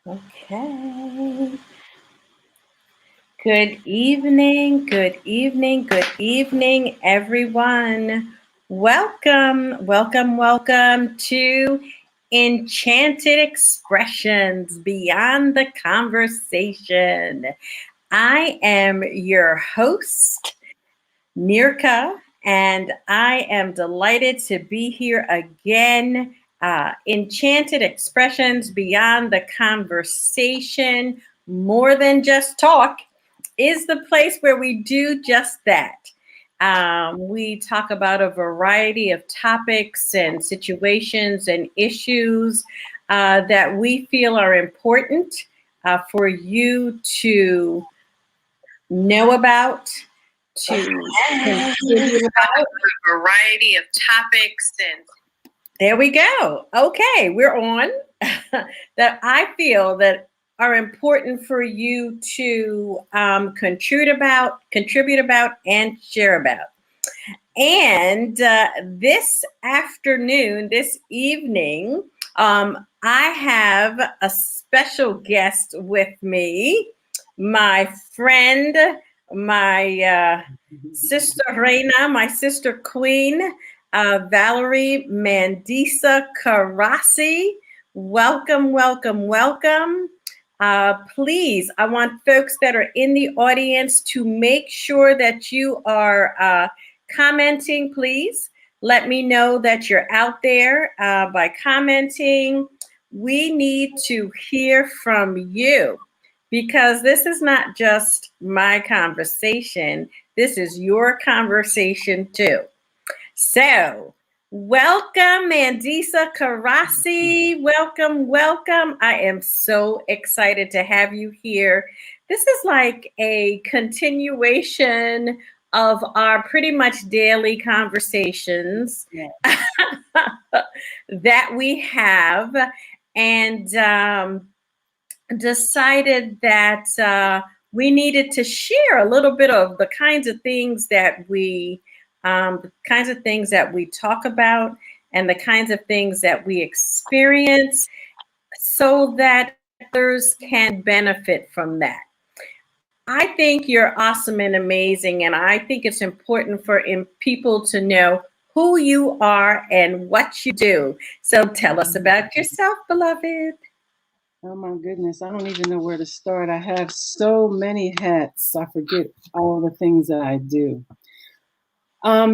Okay. Good evening, good evening, good evening, everyone. Welcome to Enchanted Expressions Beyond the Conversation. I am your host, Nyrka, and I am delighted to be here again. Enchanted Expressions Beyond the Conversation, more than just talk, is the place where we do just that. We talk about a variety of topics and situations and issues that we feel are important for you to know about, to contribute about. A variety of topics and there we go. Okay, we're on. That I feel that are important for you to contribute about, and share about. And this afternoon, this evening, I have a special guest with me, my friend, my sister Reina, my sister Queen, Valerie Mandisa Karasi. Welcome. Please, I want folks that are in the audience to make sure that you are commenting. Please let me know that you're out there by commenting. We need to hear from you because this is not just my conversation. This is your conversation too. So, welcome, Mandisa Karasi. Welcome. I am so excited to have you here. This is like a continuation of our pretty much daily conversations that we have, and decided that we needed to share a little bit of the kinds of things that we talk about and the kinds of things that we experience so that others can benefit from that. I think you're awesome and amazing, and I think it's important for people to know who you are and what you do. So tell us about yourself, beloved. Oh my goodness, I don't even know where to start. I have so many hats. I forget all the things that I do.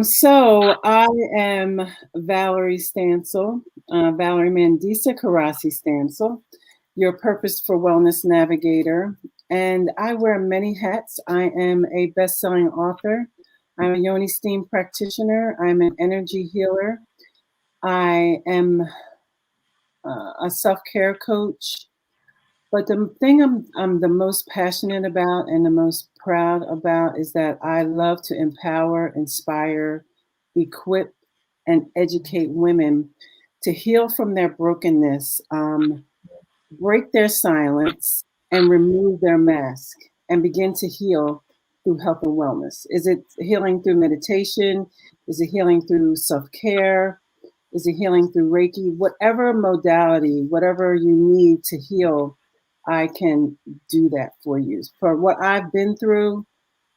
So I am Valerie Stansel, Valerie Mandisa Karasi Stansel, your Purpose for Wellness Navigator. And I wear many hats. I am a best-selling author. I'm a Yoni Steam practitioner. I'm an energy healer. I am a self-care coach. But the thing I'm the most passionate about and the most proud about is that I love to empower, inspire, equip, and educate women to heal from their brokenness, break their silence, and remove their mask and begin to heal through health and wellness. Is it healing through meditation? Is it healing through self-care? Is it healing through Reiki? Whatever modality, whatever you need to heal, I can do that for you. For what I've been through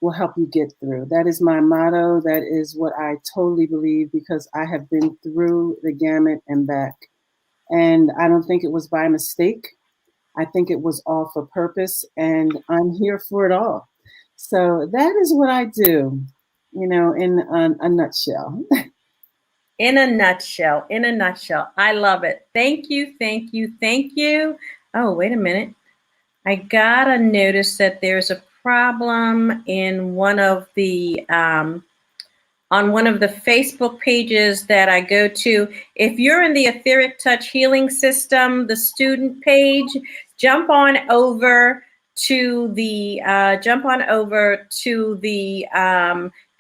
will help you get through. That is my motto. That is what I totally believe because I have been through the gamut and back. And I don't think it was by mistake. I think it was all for purpose, and I'm here for it all. So that is what I do, in a nutshell. In a nutshell. I love it. Thank you. Oh, wait a minute. I gotta notice that there's a problem in on one of the Facebook pages that I go to. If you're in the Etheric Touch Healing System, the student page, jump on over to the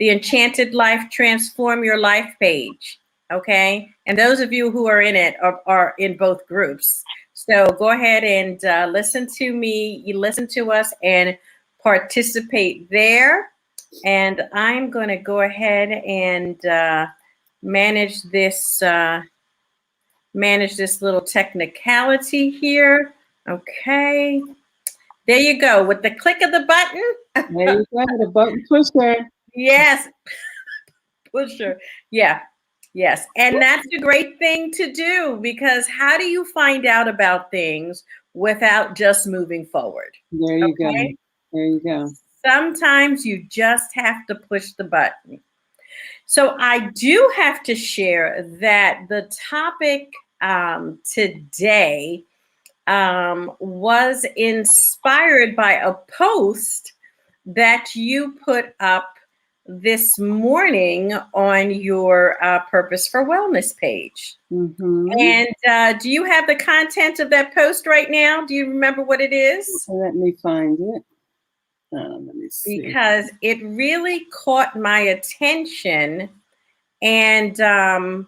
Enchanted Life Transform Your Life page. Okay, and those of you who are in it are in both groups. So go ahead and listen to me. You listen to us and participate there. And I'm going to go ahead and manage this little technicality here. Okay. There you go. With the click of the There button. you go, the button pusher. Yes, pusher. Yeah. Yes. And that's a great thing to do because how do you find out about things without just moving forward? There you go. Okay. There you go. Sometimes you just have to push the button. So I do have to share that the topic today was inspired by a post that you put up this morning on your Purpose for Wellness page. Mm-hmm. And do you have the content of that post right now? Do you remember what it is? Let me find it. Let me see. Because it really caught my attention. And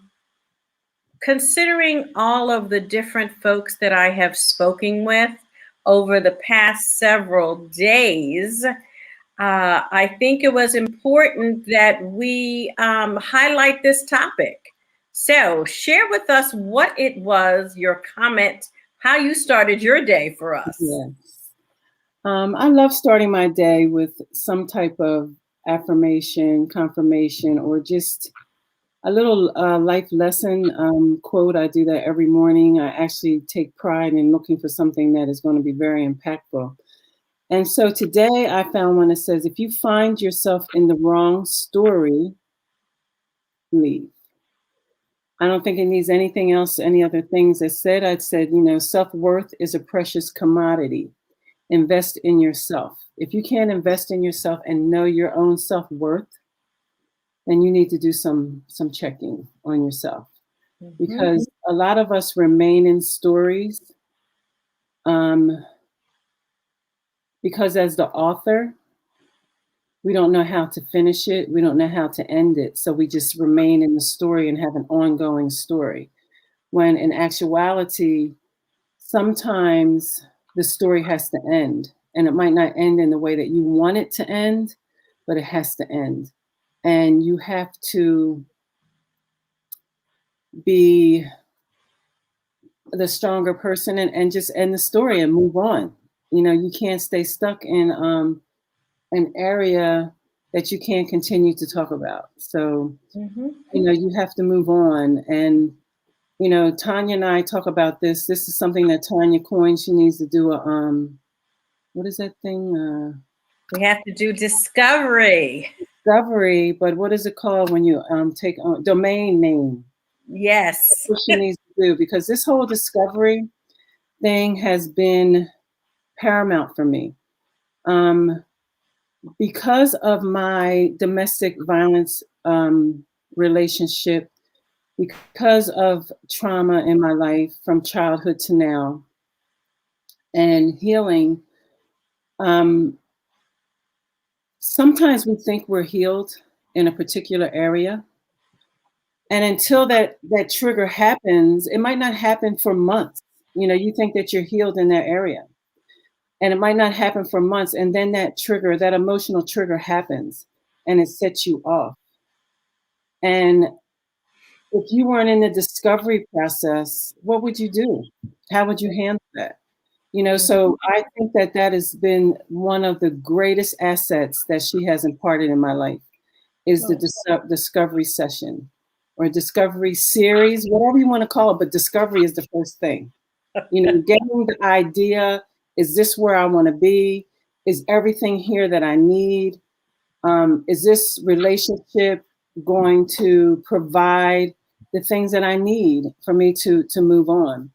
considering all of the different folks that I have spoken with over the past several days, I think it was important that we highlight this topic. So, share with us what it was, your comment, how you started your day for us. Yes. I love starting my day with some type of affirmation, confirmation, or just a little life lesson quote. I do that every morning. I actually take pride in looking for something that is going to be very impactful. And so today I found one that says, if you find yourself in the wrong story, leave. I don't think it needs anything else, any other things that said. I'd said, self-worth is a precious commodity. Invest in yourself. If you can't invest in yourself and know your own self-worth, then you need to do some checking on yourself. Because a lot of us remain in stories because as the author, we don't know how to finish it. We don't know how to end it. So we just remain in the story and have an ongoing story. When in actuality, sometimes the story has to end. And it might not end in the way that you want it to end, but it has to end. And you have to be the stronger person and just end the story and move on. You can't stay stuck in an area that you can't continue to talk about. So, you have to move on. And, Tanya and I talk about this. This is something that Tanya coined. She needs to do what is that thing? We have to do discovery. Discovery, but what is it called when you take on domain name? Yes. That's what she needs to do, because this whole discovery thing has been paramount for me. Because of my domestic violence relationship, because of trauma in my life from childhood to now, and healing, sometimes we think we're healed in a particular area. And until that trigger happens, it might not happen for months. You think that you're healed in that area. And it might not happen for months. And then that emotional trigger happens and it sets you off. And if you weren't in the discovery process, what would you do? How would you handle that? So I think that has been one of the greatest assets that she has imparted in my life is the discovery session or discovery series, whatever you want to call it. But discovery is the first thing. Getting the idea, is this where I want to be? Is everything here that I need? Is this relationship going to provide the things that I need for me to move on?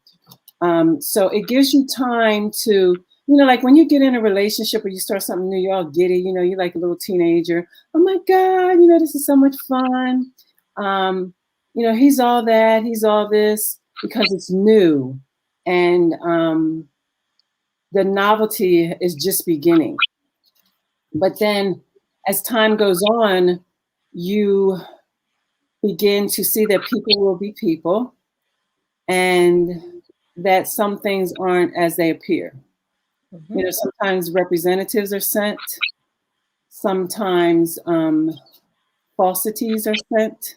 So it gives you time to, like when you get in a relationship or you start something new, you're all giddy, you're like a little teenager. Oh my God, this is so much fun. He's all that, he's all this, because it's new. And the novelty is just beginning. But then as time goes on, you begin to see that people will be people and that some things aren't as they appear. Sometimes representatives are sent, sometimes falsities are sent.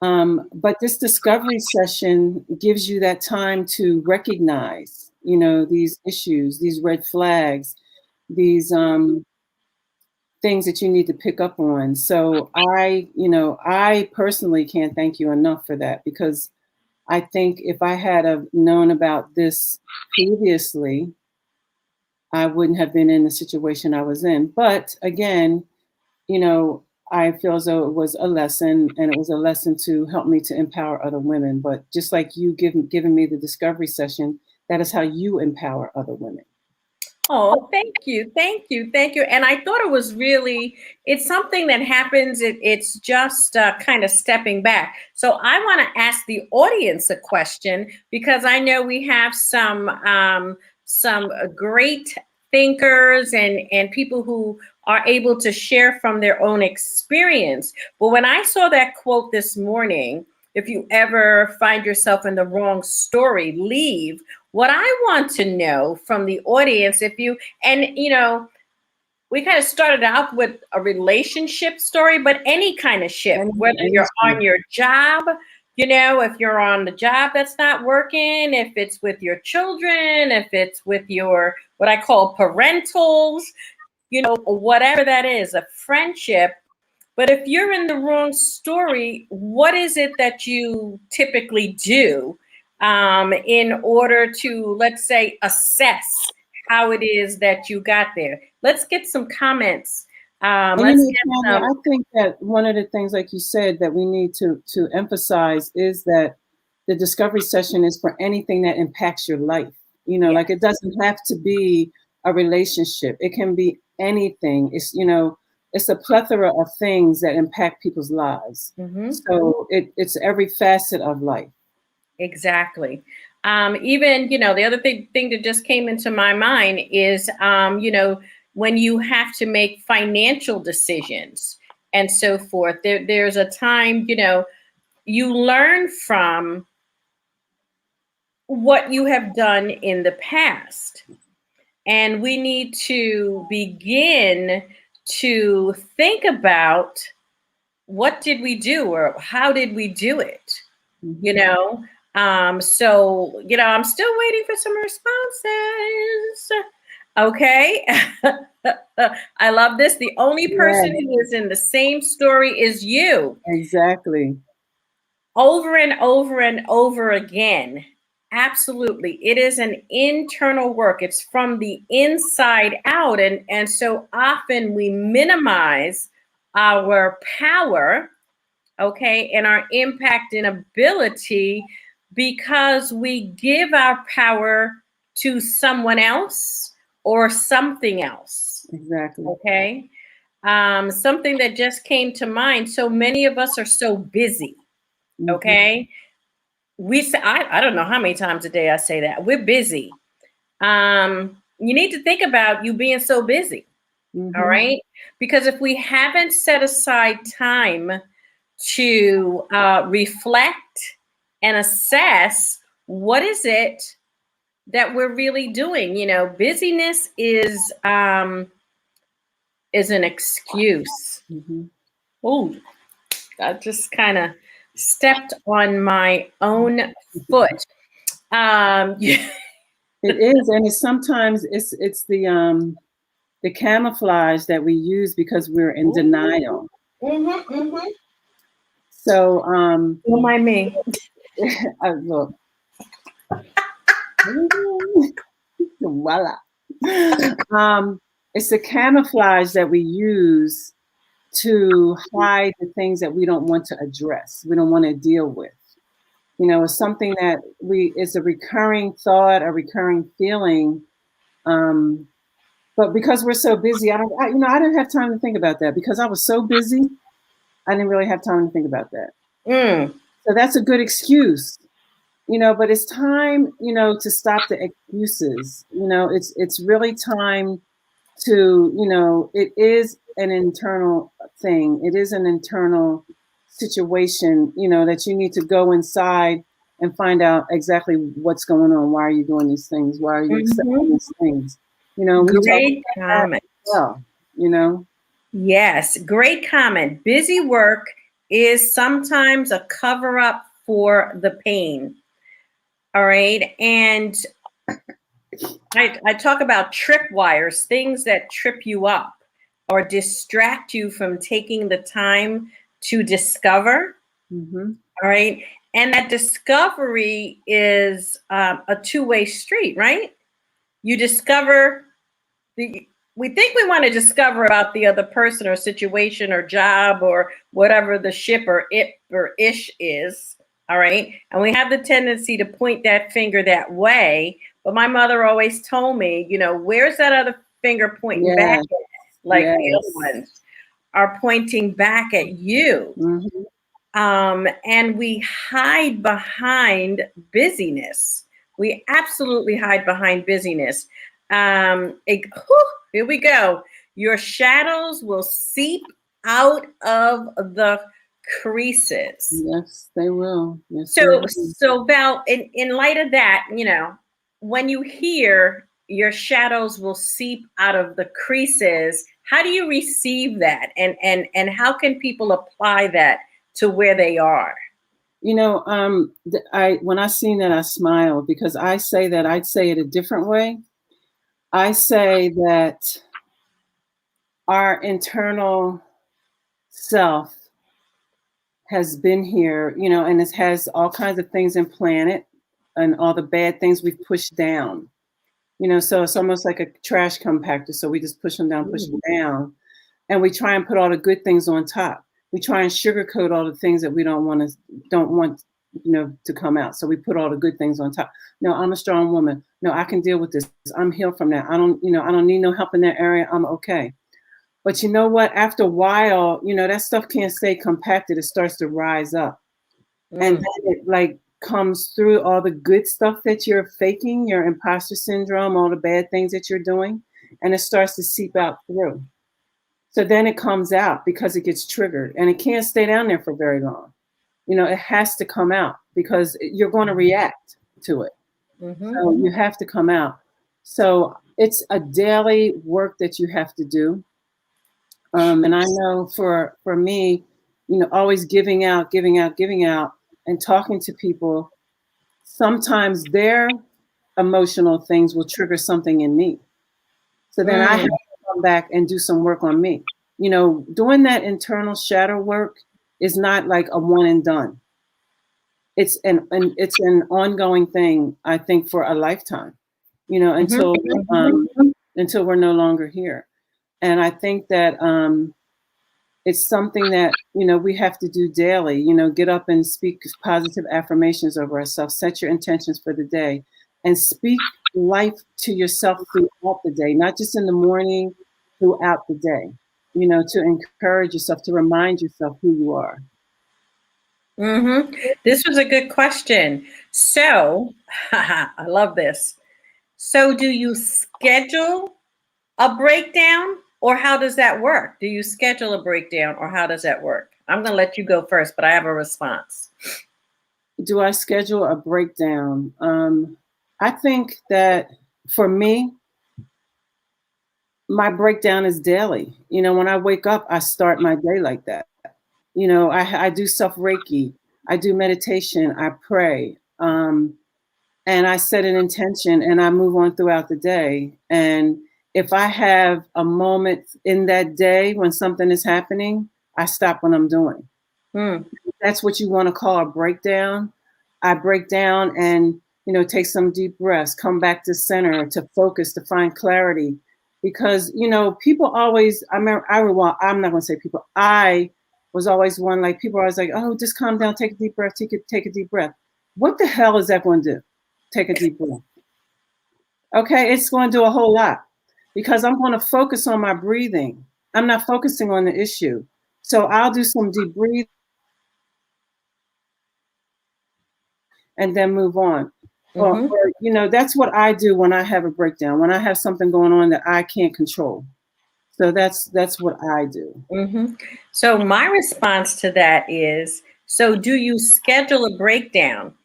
But this discovery session gives you that time to recognize these issues, these red flags, these things that you need to pick up on. So I personally can't thank you enough for that, because I think if I had have known about this previously, I wouldn't have been in the situation I was in. But again, I feel as though it was a lesson, and it was a lesson to help me to empower other women. But just like you giving me the discovery session, that is how you empower other women. Oh, thank you. Thank you. Thank you. And I thought it was really, it's something that happens. It's just kind of stepping back. So I want to ask the audience a question, because I know we have some great thinkers and people who are able to share from their own experience. But when I saw that quote this morning, if you ever find yourself in the wrong story, leave. What I want to know from the audience, we kind of started out with a relationship story, but any kind of shift, whether you're on your job, if you're on the job that's not working, if it's with your children, if it's with your, what I call parentals, whatever that is, a friendship. But if you're in the wrong story, what is it that you typically do in order to, let's say, assess how it is that you got there? Let's get some comments. I think that one of the things, like you said, that we need to emphasize is that the discovery session is for anything that impacts your life. Like, it doesn't have to be a relationship. It can be anything. It's a plethora of things that impact people's lives. Mm-hmm. So it's every facet of life. Exactly. Even, the other thing that just came into my mind is, when you have to make financial decisions and so forth, there's a time, you learn from what you have done in the past. And we need to begin to think about, what did we do, or how did we do it? Mm-hmm. So, I'm still waiting for some responses. Okay. I love this. The only person who is in the same story is you. Exactly. Over and over and over again. Absolutely. It is an internal work. It's from the inside out. And so often we minimize our power, okay, and our impact and ability, because we give our power to someone else or something else. Exactly. Okay. Something that just came to mind. So many of us are so busy. Okay. We say, I don't know how many times a day I say that. We're busy. You need to think about you being so busy. All right. Because if we haven't set aside time to reflect and assess, what is it that we're really doing? Busyness is an excuse. Oh, I just kind of stepped on my own foot. It is, and sometimes it's the camouflage that we use because we're in denial. So don't mind me. Look. Voila. It's the camouflage that we use to hide the things that we don't want to address, we don't want to deal with. It's something that it's a recurring thought, a recurring feeling. But because we're so busy, I didn't have time to think about that. Because I was so busy, I didn't really have time to think about that. So that's a good excuse. But it's time, to stop the excuses. It's really time to, it is an internal thing. It is an internal situation, that you need to go inside and find out exactly what's going on. Why are you doing these things? Why are you accepting these things? Great comment. Well, Yes, great comment. Busy work is sometimes a cover up for the pain. All right. And I talk about tripwires, things that trip you up or distract you from taking the time to discover. Mm-hmm. All right. And that discovery is a two-way street, right? You discover we think we want to discover about the other person or situation or job or whatever the ship or it or ish is. All right. And we have the tendency to point that finger that way. But my mother always told me, where's that other finger pointing back Yes, at? Like the other yes. ones are pointing back at you. Mm-hmm. And we hide behind busyness. We absolutely hide behind busyness. Here we go. Your shadows will seep out of the creases. Yes, they will. Yes, they So, will. so Val, in light of that, when you hear your shadows will seep out of the creases, how do you receive that, and how can people apply that to where they are? When I seen that, I smiled because I'd say it a different way. I say that our internal self has been here, and it has all kinds of things implanted and all the bad things we've pushed down. So it's almost like a trash compactor. So we just push them down, and we try and put all the good things on top. We try and sugarcoat all the things that we don't want, to come out. So we put all the good things on top. No, I'm a strong woman. No, I can deal with this. I'm healed from that. I don't need no help in that area. I'm okay. But you know what? After a while, that stuff can't stay compacted. It starts to rise up. And then it comes through all the good stuff that you're faking, your imposter syndrome, all the bad things that you're doing, and it starts to seep out through. So then it comes out because it gets triggered, and it can't stay down there for very long. It has to come out because you're going to react to it. So you have to come out. So it's a daily work that you have to do. And I know for me, always giving out, and talking to people, sometimes their emotional things will trigger something in me. So then I have to come back and do some work on me. Doing that internal shadow work is not like a one and done. It's an ongoing thing, I think, for a lifetime, until we're no longer here. And I think that it's something that we have to do daily. Get up and speak positive affirmations over ourselves, set your intentions for the day, and speak life to yourself throughout the day, not just in the morning, throughout the day, to encourage yourself, to remind yourself who you are. This was a good question. So, I love this. So, do you schedule a breakdown, or how does that work? Do you schedule a breakdown, or how does that work? I'm going to let you go first, but I have a response. Do I schedule a breakdown? I think that for me, my breakdown is daily. When I wake up, I start my day like that. I do self-Reiki, I do meditation, I pray, and I set an intention, and I move on throughout the day. And if I have a moment in that day when something is happening, I stop what I'm doing. That's what you want to call a breakdown. I break down and, take some deep breaths, come back to center, to focus, to find clarity. Because, people always, I'm not going to say people, I was always one, like people are always like, oh, just calm down, take a deep breath, take a deep breath. What the hell is that going to do? Take a deep breath. Okay, it's going to do a whole lot because I'm going to focus on my breathing. I'm not focusing on the issue. So I'll do some deep breathing and then move on. Or, that's what I do when I have a breakdown, when I have something going on that I can't control. So that's what I do. So my response to that is, so do you schedule a breakdown?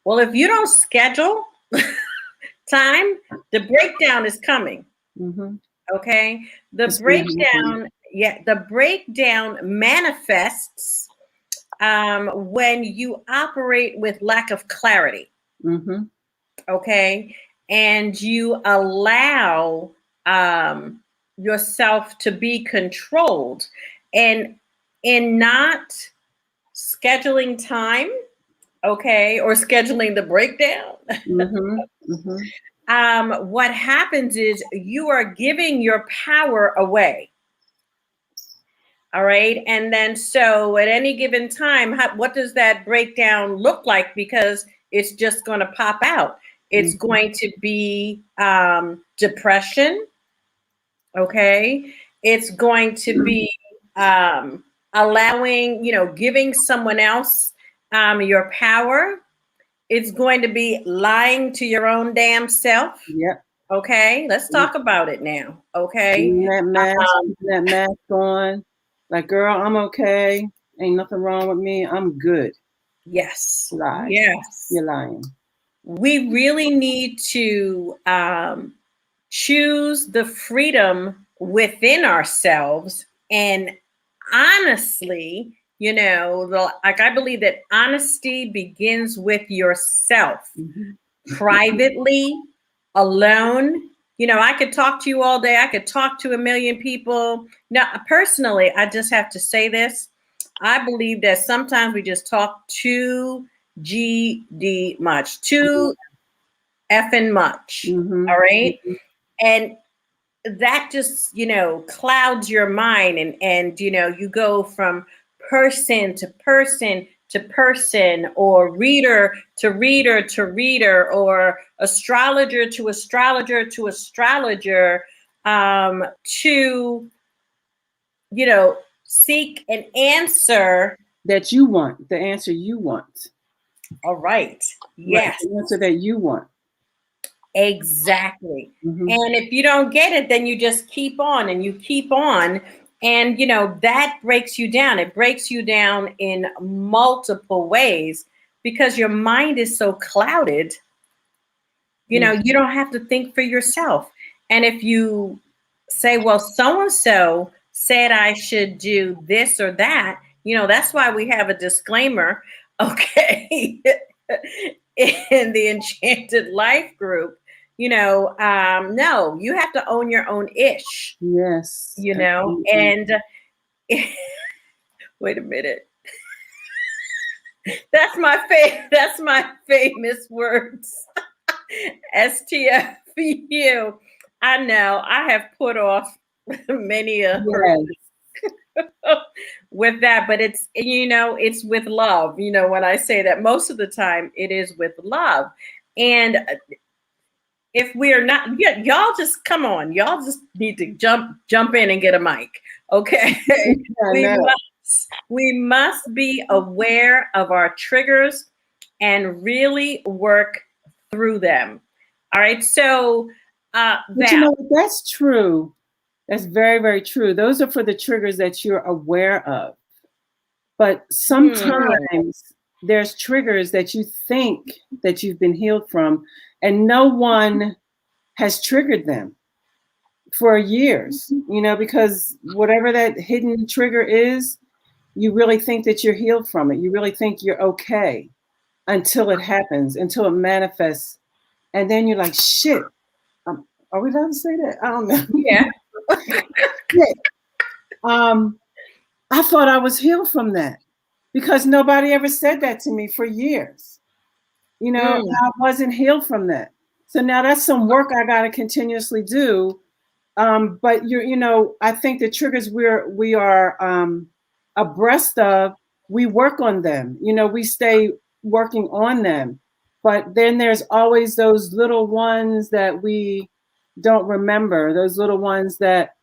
Well, if you don't schedule time, the breakdown is coming. Okay. The breakdown manifests when you operate with lack of clarity. Okay. and you allow yourself to be controlled, and in not scheduling time, okay, or scheduling the breakdown, Mm-hmm. Mm-hmm. what happens is you are giving your power away. All right. And then, so at any given time, what does that breakdown look like? Because it's just going to pop out. It's Mm-hmm. going to be depression. Okay. It's going to be allowing, giving someone else your power. It's going to be lying to your own damn self. Yep. Okay. Let's talk about it now. Okay. Keeping that mask on. Like, girl, I'm okay. Ain't nothing wrong with me. I'm good. Yes. Lie. Yes. You're lying. We really need to choose the freedom within ourselves. And honestly, like, I believe that honesty begins with yourself, Mm-hmm. privately, alone. I could talk to you all day. I could talk to a million people. Now, personally, I just have to say this. I believe that sometimes we just talk too GD much, too effing much. Mm-hmm. All right. And that just, clouds your mind, and you go from person to person to person, or reader to reader to reader, or astrologer to astrologer to astrologer, to seek an answer. That you want. The answer you want. All right. Right. Yes. The answer that you want. Exactly. Mm-hmm. And if you don't get it, then you just keep on and you keep on. And, that breaks you down. It breaks you down in multiple ways because your mind is so clouded. You don't have to think for yourself. And if you say, well, so and so said I should do this or that, that's why we have a disclaimer, okay, in the Enchanted Life group. No, you have to own your own ish, Yes. Absolutely. and wait a minute. That's my famous words. STFU. I know I have put off many a Yes. with that, but it's with love. When I say that, most of the time it is with love. And if we are not, y'all just come on, y'all just need to jump in and get a mic. Okay. I we know. must be aware of our triggers and really work through them. All right. So But you know what? That's true. That's very, very true. Those are for the triggers that you're aware of. But sometimes there's triggers that you think that you've been healed from, and no one has triggered them for years, because whatever that hidden trigger is, you really think that you're healed from it. You really think you're okay until it happens, until it manifests. And then you're like, shit, are we allowed to say that? I don't know. yeah. Shit. I thought I was healed from that because nobody ever said that to me for years. I wasn't healed from that. So now that's some work I got to continuously do. But I think the triggers we are abreast of, we work on them. We stay working on them. But then there's always those little ones that we don't remember. Those little ones that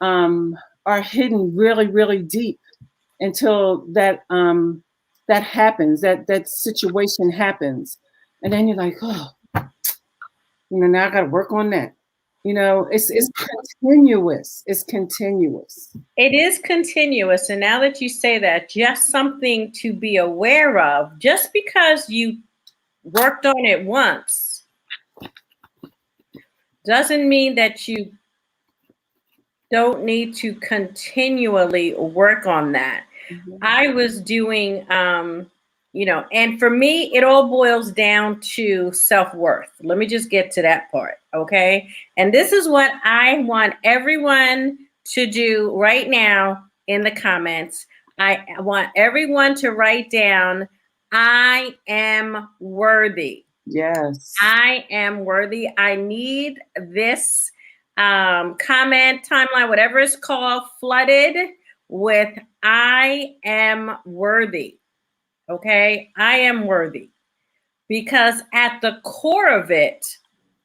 are hidden really, really deep until that happens, that situation happens, and then you're like, oh, now I got to work on that. It's continuous. It's continuous. It is continuous. And now that you say that, just something to be aware of. Just because you worked on it once doesn't mean that you don't need to continually work on that. Mm-hmm. I was doing And for me, it all boils down to self-worth. Let me just get to that part, okay? And this is what I want everyone to do right now in the comments. I want everyone to write down, I am worthy. Yes. I am worthy. I need this comment, timeline, whatever it's called, flooded with I am worthy. Okay, I am worthy. Because at the core of it,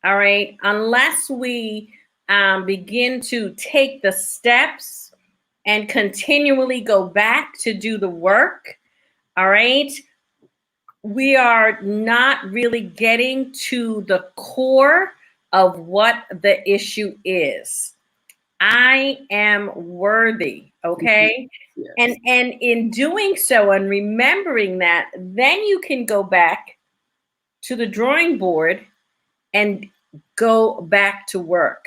all right, unless we begin to take the steps and continually go back to do the work, all right, we are not really getting to the core of what the issue is. I am worthy, okay? Yes. And in doing so and remembering that, then you can go back to the drawing board and go back to work.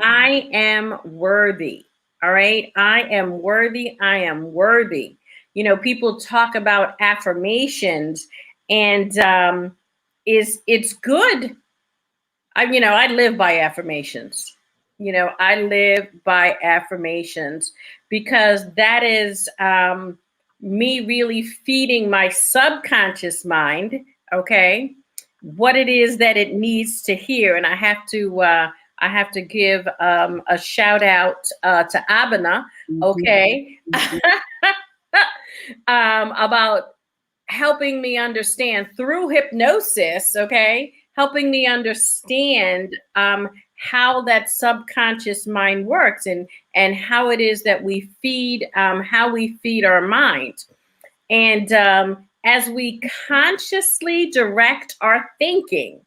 I am worthy. All right? I am worthy. I am worthy. People talk about affirmations, and it's good. I live by affirmations. I live by affirmations because that is me really feeding my subconscious mind, okay, what it is that it needs to hear. And I have to give a shout out to Abena, okay, about helping me understand through hypnosis, okay, helping me understand how that subconscious mind works, and how it is that we feed our mind. And as we consciously direct our thinking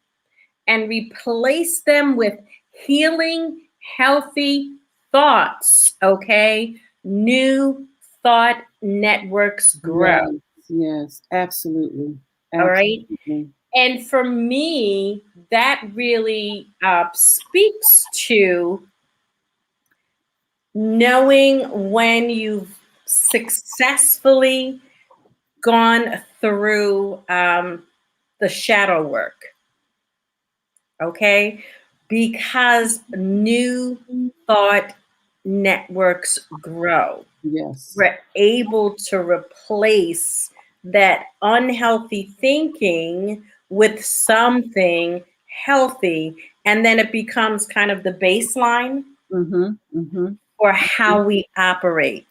and replace them with healing, healthy thoughts, okay, new thought networks grow. Yes, absolutely. All right. And for me, that really speaks to knowing when you've successfully gone through the shadow work. Okay. Because new thought networks grow. Yes. We're able to replace that unhealthy thinking with something healthy, and then it becomes kind of the baseline for how we operate.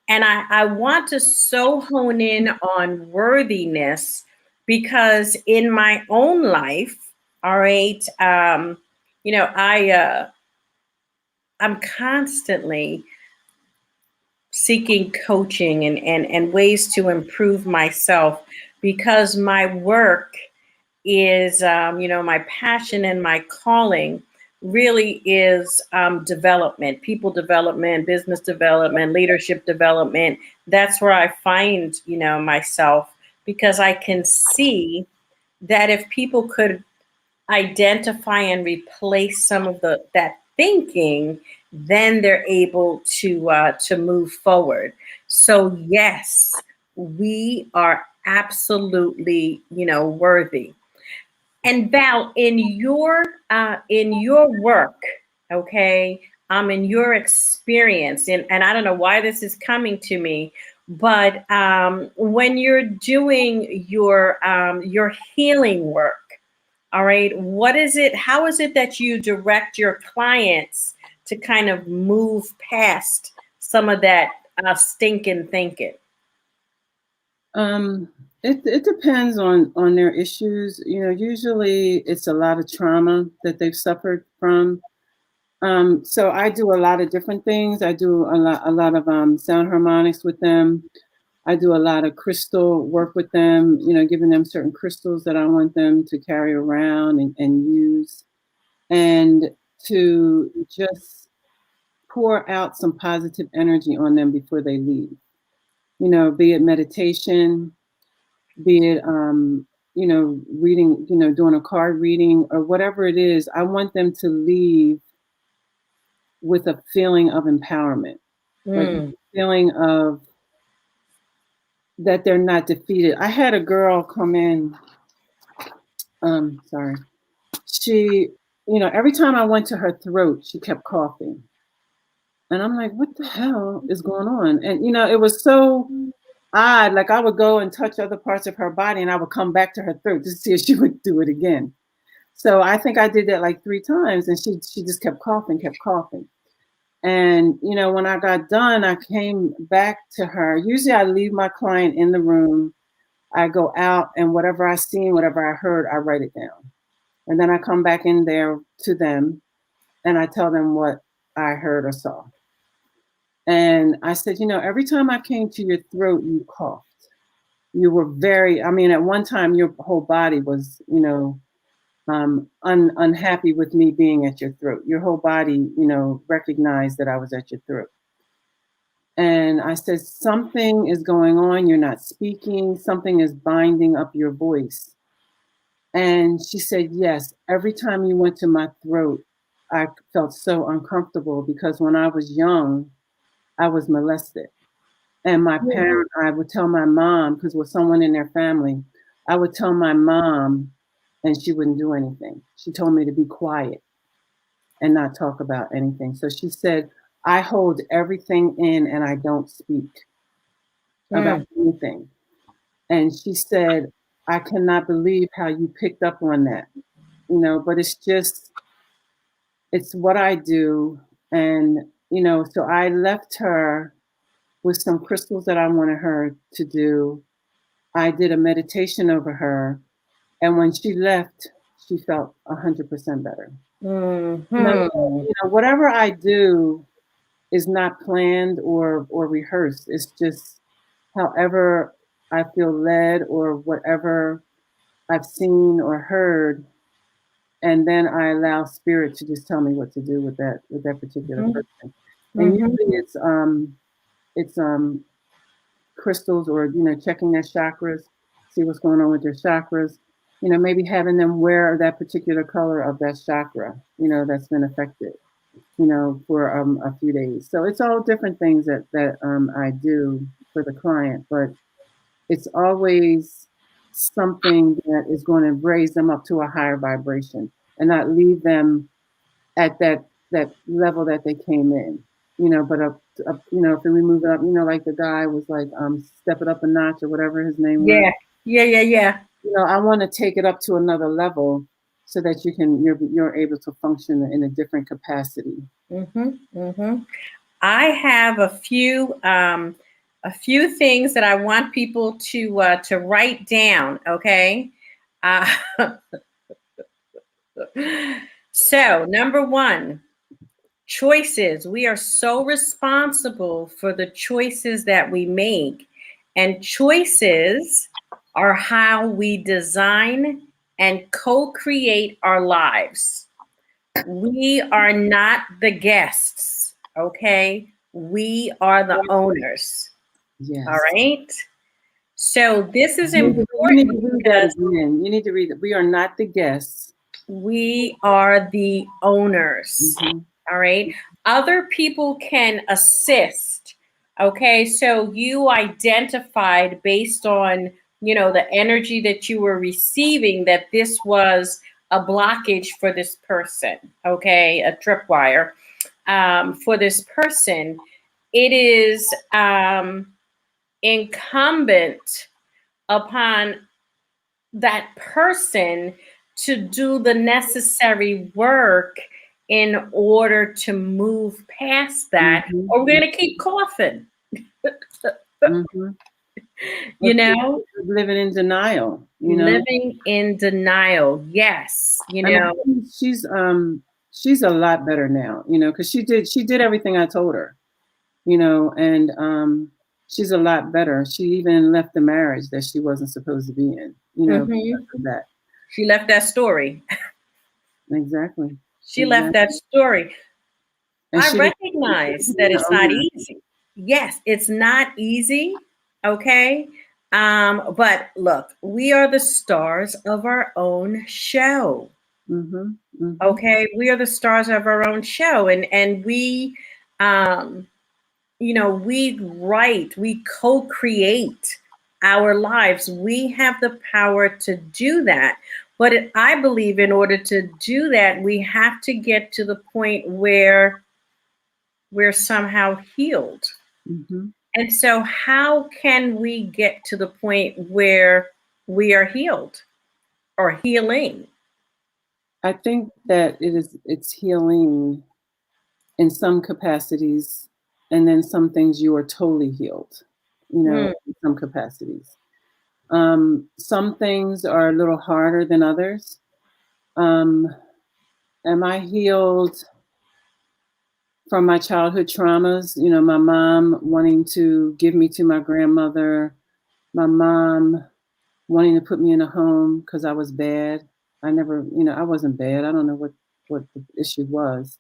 And I want to so hone in on worthiness because in my own life, all right, I'm constantly seeking coaching and ways to improve myself because my work is, my passion and my calling really is development, people development, business development, leadership development. That's where I find, myself, because I can see that if people could identify and replace some of that thinking, then they're able to move forward. So yes, we are absolutely worthy. And Val, in your work, okay, in your experience, and I don't know why this is coming to me, but when you're doing your healing work, all right, what is it? How is it that you direct your clients to kind of move past some of that stinking thinking? It depends on their issues. Usually it's a lot of trauma that they've suffered from. So I do a lot of different things. I do a lot of sound harmonics with them. I do a lot of crystal work with them, giving them certain crystals that I want them to carry around and use, and to just pour out some positive energy on them before they leave. Be it meditation, be it reading, doing a card reading or whatever it is. I want them to leave with a feeling of empowerment, like a feeling of that they're not defeated. I had a girl come in, sorry. She, every time I went to her throat, she kept coughing. And I'm like, what the hell is going on? And, it was so odd. Like I would go and touch other parts of her body and I would come back to her throat to see if she would do it again. So I think I did that like 3 times and she just kept coughing. And, when I got done, I came back to her. Usually I leave my client in the room. I go out and whatever I seen, whatever I heard, I write it down. And then I come back in there to them and I tell them what I heard or saw. And I said, every time I came to your throat, you coughed. You were at one time your whole body was, unhappy with me being at your throat. Your whole body, recognized that I was at your throat. And I said, something is going on. You're not speaking. Something is binding up your voice. And she said, yes, every time you went to my throat, I felt so uncomfortable because when I was young, I was molested. And my parent, I would tell my mom, because with someone in their family, I would tell my mom and she wouldn't do anything. She told me to be quiet and not talk about anything. So she said, I hold everything in and I don't speak about anything. And she said, I cannot believe how you picked up on that, but it's what I do. And, so I left her with some crystals that I wanted her to do. I did a meditation over her. And when she left, she felt 100% better. Whatever I do is not planned or rehearsed. It's just however I feel led or whatever I've seen or heard. And then I allow spirit to just tell me what to do with that particular person. And usually it's crystals or checking their chakras, see what's going on with their chakras. Maybe having them wear that particular color of that chakra, that's been affected, for a few days. So it's all different things that I do for the client, but it's always something that is going to raise them up to a higher vibration and not leave them at that level that they came in, but up, if we move it up, like the guy was like, step it up a notch or whatever his name was. Yeah. I want to take it up to another level so that you're able to function in a different capacity. I have a few things that I want people to write down. Okay. So number 1, choices. We are so responsible for the choices that we make, and choices are how we design and co-create our lives. We are not the guests, okay? We are the owners. Yes. All right. So this is important. You need to read it. We are not the guests. We are the owners. All right. Other people can assist. Okay. So you identified based on, the energy that you were receiving that this was a blockage for this person. Okay. A tripwire for this person. It is incumbent upon that person to do the necessary work in order to move past that, or we're going to keep coughing. Living in denial. Living in denial. Yes. She's a lot better now. Because she did everything I told her. And she's a lot better. She even left the marriage that she wasn't supposed to be in. Because of that. She left that story. Exactly. She left that story. And I recognize that it's not easy. Yes, it's not easy. Okay. But look, we are the stars of our own show. Okay. We are the stars of our own show. And we, we write, we co-create our lives. We have the power to do that. But I believe in order to do that, we have to get to the point where we're somehow healed. Mm-hmm. And so, how can we get to the point where we are healed or healing? I think that it's healing in some capacities, and then some things you are totally healed, Mm, in some capacities. Some things are a little harder than others. Um, am I healed from my childhood traumas? My mom wanting to give me to my grandmother, my mom wanting to put me in a home because I was bad. I never, I wasn't bad. I don't know what the issue was.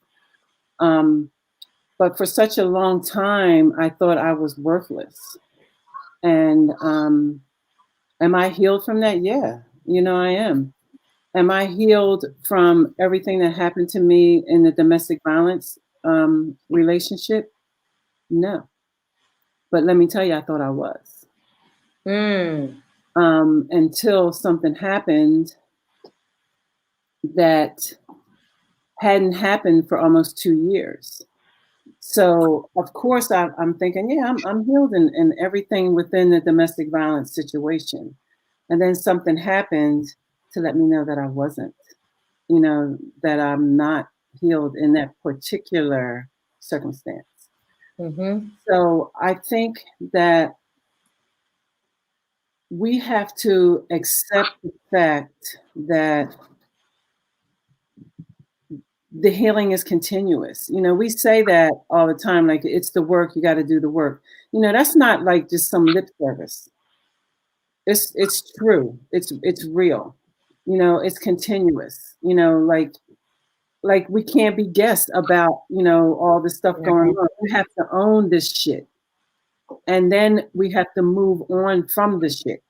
But for such a long time, I thought I was worthless. And am I healed from that? Yeah, I am. Am I healed from everything that happened to me in the domestic violence relationship? No. But let me tell you, I thought I was. mm, Until something happened that hadn't happened for almost 2 years. So of course I'm thinking, yeah, I'm healed in everything within the domestic violence situation. And then something happened to let me know that I wasn't, that I'm not healed in that particular circumstance. mm-hmm, So I think that we have to accept the fact that the healing is continuous. We say that all the time, like it's the work, you got to do the work. That's not like just some lip service. It's true. It's real. It's continuous. Like we can't be guessed about, all the stuff going on. We have to own this shit. And then we have to move on from the shit,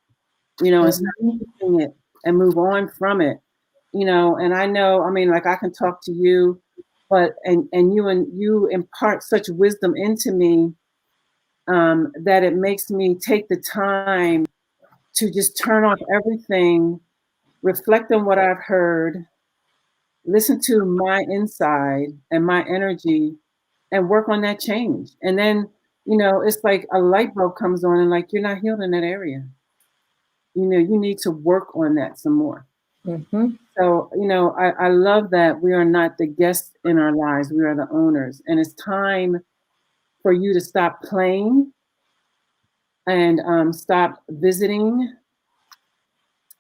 and stop mm-hmm, keeping it and move on from it. And I know, I mean, like I can talk to you, but and you impart such wisdom into me, that it makes me take the time to just turn off everything, reflect on what I've heard, listen to my inside and my energy, and work on that change. And then, it's like a light bulb comes on and like, you're not healed in that area. You need to work on that some more. mm-hmm, So, I love that we are not the guests in our lives, we are the owners. And it's time for you to stop playing and stop visiting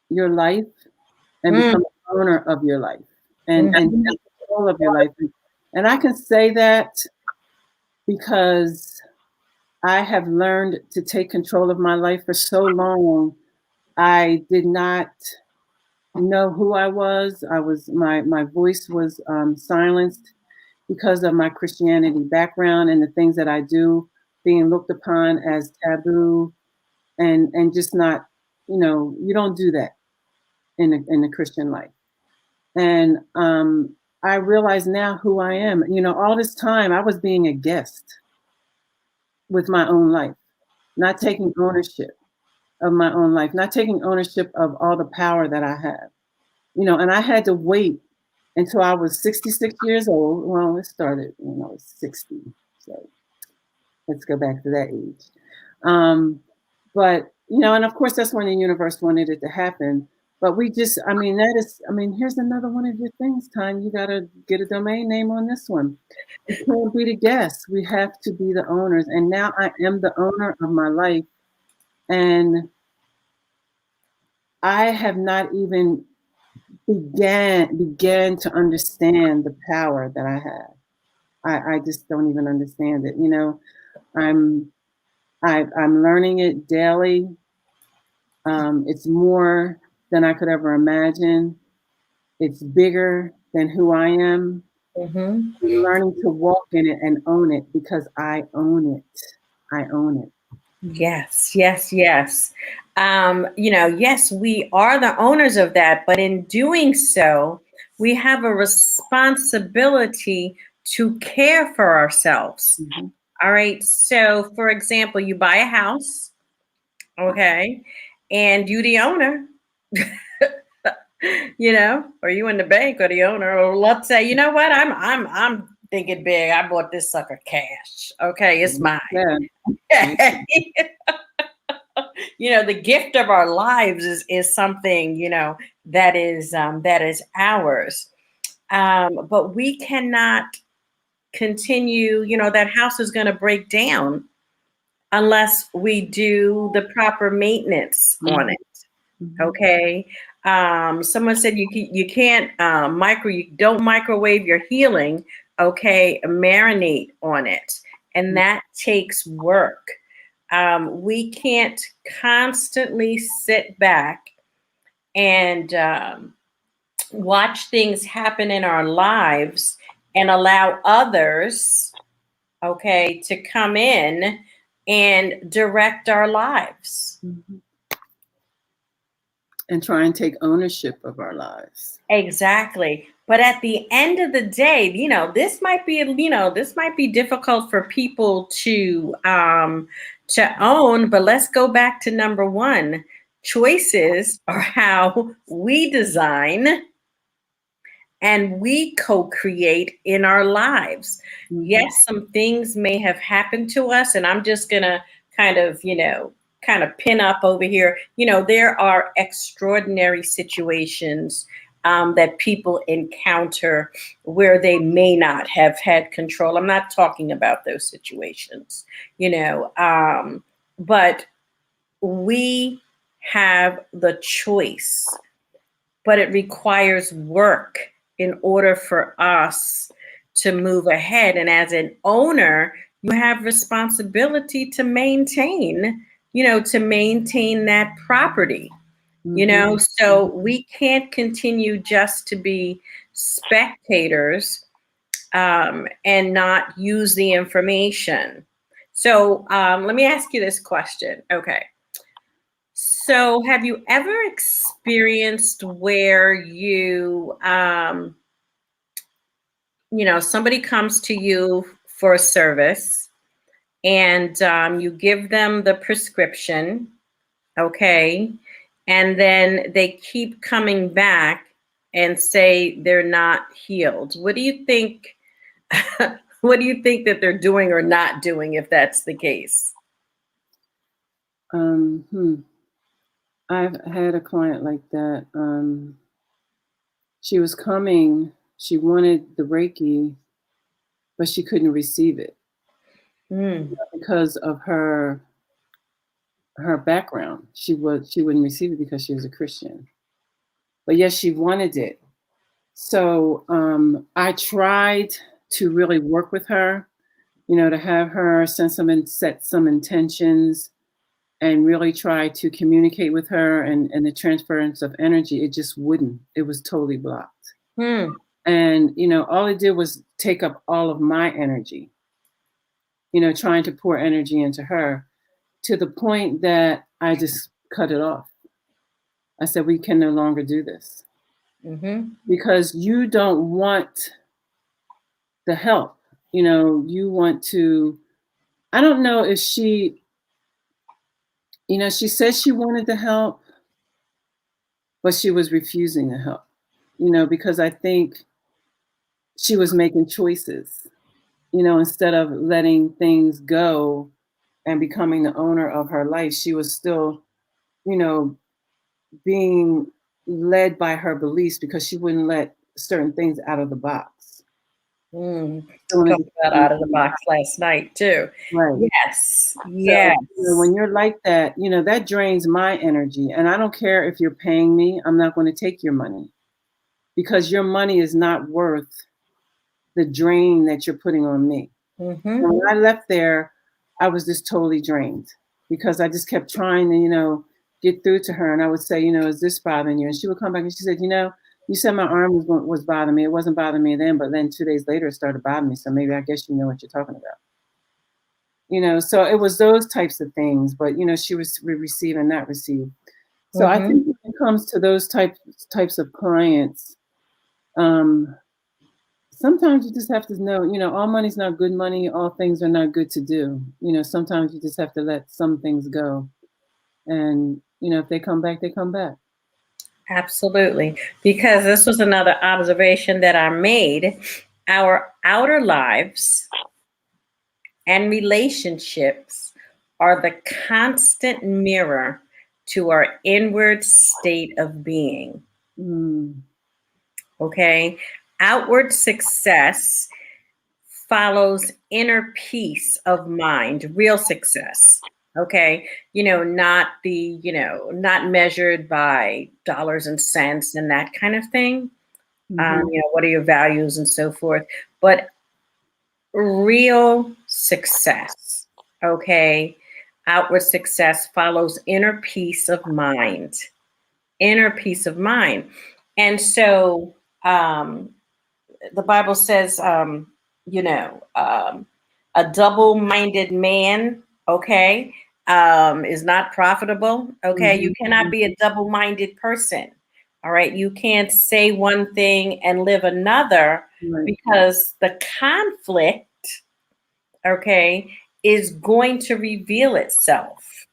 your life and mm, become the owner of your life and mm-hmm, take control of your life. And I can say that because I have learned to take control of my life for so long. I did not know who I was. My voice was silenced because of my Christianity background and the things that I do being looked upon as taboo and just not, you don't do that in the Christian life. And I realize now who I am. All this time I was being a guest with my own life, not taking ownership of my own life, not taking ownership of all the power that I have. And I had to wait until I was 66 years old. Well, it started when I was 60. So let's go back to that age. But, and of course, that's when the universe wanted it to happen. But here's another one of your things, Time. You got to get a domain name on this one. We can't be the guests. We have to be the owners. And now I am the owner of my life. And I have not even began to understand the power that I have. I just don't even understand it. I'm I'm learning it daily. It's more than I could ever imagine. It's bigger than who I am. mm-hmm. I'm learning to walk in it and own it because I own it. I own it. Yes, yes, yes. Yes, we are the owners of that, but in doing so, we have a responsibility to care for ourselves. Mm-hmm. All right. So, for example, you buy a house Okay. And you the owner, or you in the bank or the owner, or let's say, you know what, I'm thinking big. I bought this sucker cash. Okay, it's mine. Yeah. The gift of our lives is something, that is ours. But we cannot continue, that house is going to break down unless we do the proper maintenance on Mhm. it. Mhm. Okay. Someone said you can't you don't microwave your healing. Okay, marinate on it, and that takes work. We can't constantly sit back and watch things happen in our lives and allow others, okay, to come in and direct our lives. Mhm. And try and take ownership of our lives. Exactly. But at the end of the day, this might be difficult for people to own, but let's go back to number one. Choices are how we design and we co-create in our lives. Mhm. Yes, some things may have happened to us, and I'm just gonna kind of, kind of pin up over here. There are extraordinary situations that people encounter where they may not have had control. I'm not talking about those situations, but we have the choice, but it requires work in order for us to move ahead. And as an owner, you have responsibility to maintain that property. Mhm. So we can't continue just to be spectators and not use the information. So let me ask you this question. Okay. So, have you ever experienced where somebody comes to you for a service and you give them the prescription, okay, and then they keep coming back and say they're not healed? What do you think? What do you think that they're doing or not doing if that's the case? Um, hmm. I've had a client like that. She was coming, she wanted the Reiki, but she couldn't receive it Mm, because of her background. She wouldn't receive it because she was a Christian. But yes, she wanted it. So I tried to really work with her, to have her set some intentions and really try to communicate with her and the transference of energy. It just wouldn't. It was totally blocked. mm, And, all it did was take up all of my energy, trying to pour energy into her to the point that I just cut it off. I said, we can no longer do this mm-hmm, because you don't want the help. You want to, I don't know if she said she wanted the help, but she was refusing the help, because I think she was making choices, instead of letting things go and becoming the owner of her life. She was still, you know, being led by her beliefs because she wouldn't let certain things out of the box. mm. She wanted Talked to about keep out of the things box last night too. right. Yes, So, yes. when you're like that, that drains my energy. And I don't care if you're paying me, I'm not going to take your money because your money is not worth the drain that you're putting on me. Mm-hmm. And when I left there, I was just totally drained because I just kept trying to, get through to her. And I would say, is this bothering you? And she would come back and she said, you said my arm was bothering me. It wasn't bothering me then, but then 2 days later, it started bothering me. So maybe I guess you know what you're talking about. So it was those types of things, but she was receive and not receive. So I Mm-hmm. think when it comes to those types of clients, um, sometimes you just have to know, all money's not good money, all things are not good to do. Sometimes you just have to let some things go And, if they come back, they come back. Absolutely. Because this was another observation that I made. Our outer lives and relationships are the constant mirror to our inward state of being. Mm. Okay. Outward success follows inner peace of mind, real success. Okay. Not measured by dollars and cents and that kind of thing. Mm-hmm. What are your values and so forth, but real success. Okay. Outward success follows inner peace of mind, inner peace of mind. And so, the Bible says, a double minded man, okay, is not profitable. Okay. You cannot be a double minded person. All right. You can't say one thing and live another Right. because the conflict, okay, is going to reveal itself,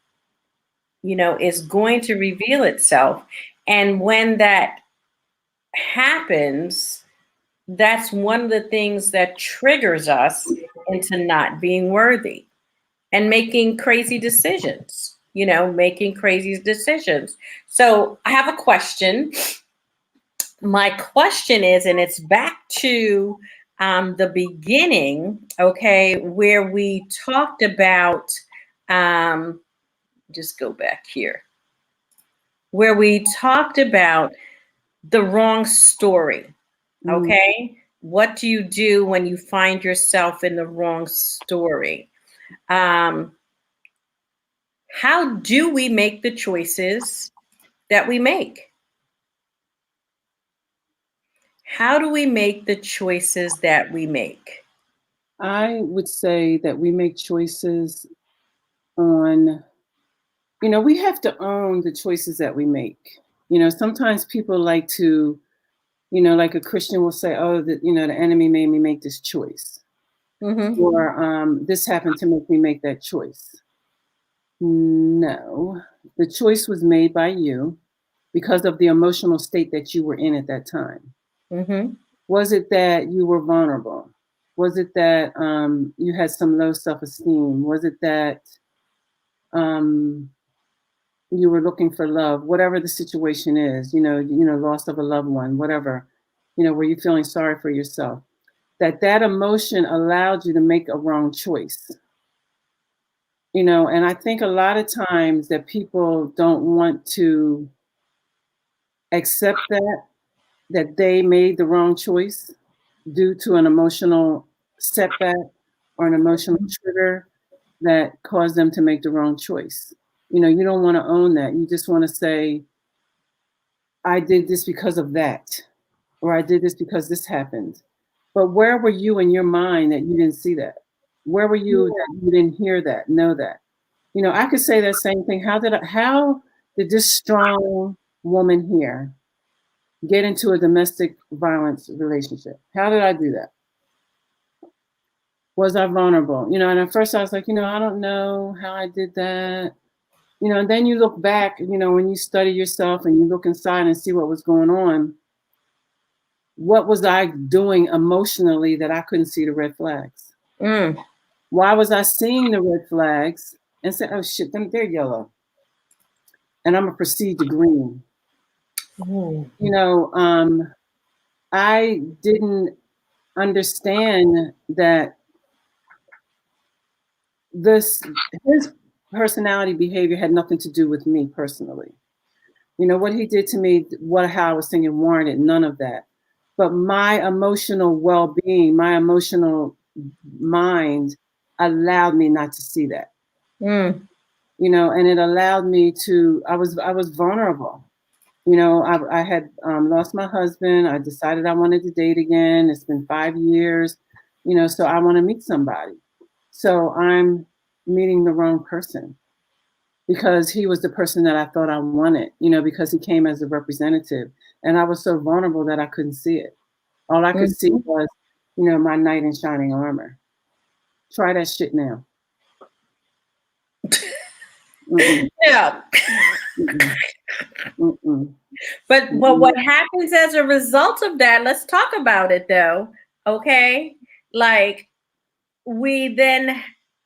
is going to reveal itself. And when that happens, that's one of the things that triggers us into not being worthy and making crazy decisions, making crazy decisions. So I have a question. My question is, and it's back to the beginning, okay, where we talked about, just go back here, where we talked about the wrong story. Okay. What do you do when you find yourself in the wrong story? How do we make the choices that we make? How do we make the choices that we make? I would say that we make choices on, we have to own the choices that we make. Sometimes people like to, like a Christian will say, oh, the enemy made me make this choice. Mm-hmm. Or this happened to make me make that choice. No, the choice was made by you because of the emotional state that you were in at that time. Mm-hmm. Was it that you were vulnerable? Was it that you had some low self-esteem? Was it that um, you were looking for love? Whatever the situation is, loss of a loved one, whatever, were you feeling sorry for yourself? That emotion allowed you to make a wrong choice. And I think a lot of times that people don't want to accept that they made the wrong choice due to an emotional setback or an emotional trigger that caused them to make the wrong choice. You don't want to own that. You just want to say, I did this because of that, or I did this because this happened. But where were you in your mind that you didn't see that? Where were you that you didn't hear that, know that? I could say that same thing. How did this strong woman here get into a domestic violence relationship? How did I do that? Was I vulnerable? And at first I was like, I don't know how I did that. And then you look back, when you study yourself and you look inside and see what was going on, what was I doing emotionally that I couldn't see the red flags? Mm. Why was I seeing the red flags and say, oh shit, they're yellow. And I'm gonna proceed to green. I didn't understand that his personality behavior had nothing to do with me personally. What he did to me, how I was thinking warranted none of that. But my emotional well-being, my emotional mind allowed me not to see that. Mm. And it allowed me to, I was vulnerable. I had lost my husband. I decided I wanted to date again. It's been 5 years, so I want to meet somebody. So I'm meeting the wrong person because he was the person that I thought I wanted, because he came as a representative. And I was so vulnerable that I couldn't see it. All I could see was, my knight in shining armor. Try that shit now. Mm-mm. No. Mm-mm. Mm-mm. But Mm-mm. what happens as a result of that, let's talk about it though. Okay. Like we then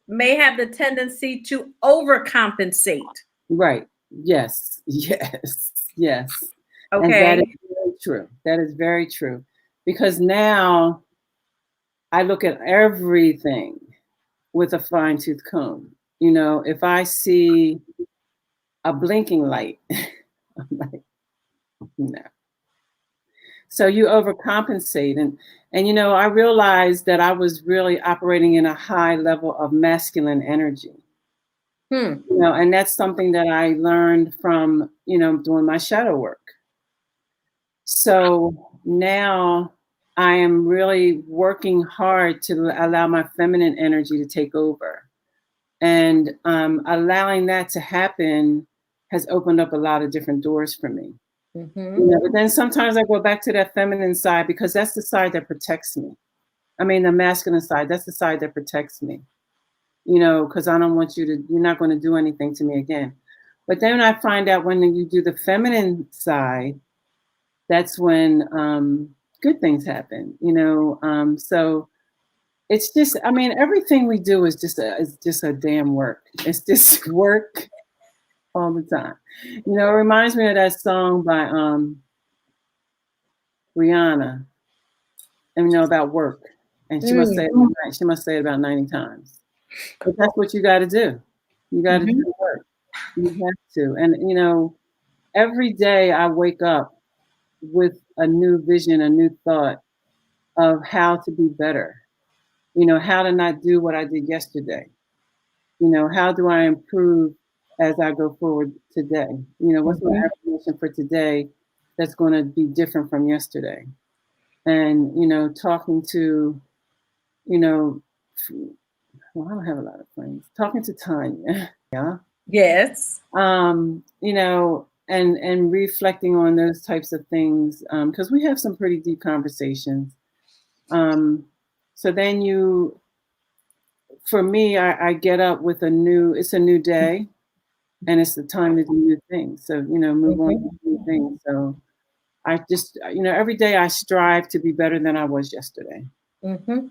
may have the tendency to overcompensate. Right. Yes. Yes. Yes. And that is Okay. very true. That is very true. Because now I look at everything with a fine tooth comb. You know, if I see a blinking light, I'm like, no. So you overcompensate. And you know, I realized that I was really operating in a high level of masculine energy. Hmm. You know, and that's something that I learned from, you know, doing my shadow work. So now I am really working hard to allow my feminine energy to take over. And allowing that to happen has opened up a lot of different doors for me. You Mm-hmm. know, but then sometimes I go back to that feminine side because that's the side that protects me. I mean, the masculine side, that's the side that protects me. You know, because I don't want you're not going to do anything to me again. But then I find out when you do the feminine side, that's when good things happen, you know. So it's just, I mean, everything we do is just a damn work. It's just work all the time. You know, it reminds me of that song by Rihanna, and you know about work, and she must say it about 90 times. But that's what you got to do. You got to do Mm-hmm. the work. You have to, and you know, every day I wake up with a new vision, a new thought of how to be better. You know, how to not do what I did yesterday. You know, how do I improve as I go forward today? You know, what's my Mm-hmm. affirmation for today that's going to be different from yesterday? And, you know, talking to, you know, well, I don't have a lot of friends. Talking to Tanya, yeah. Yes. You know, and reflecting on those types of things because we have some pretty deep conversations. So then for me, I get up with it's a new day, and it's the time to do new things. So, you know, move on Mm-hmm. to new things. So I just, you know, every day I strive to be better than I was yesterday. Mm-hmm.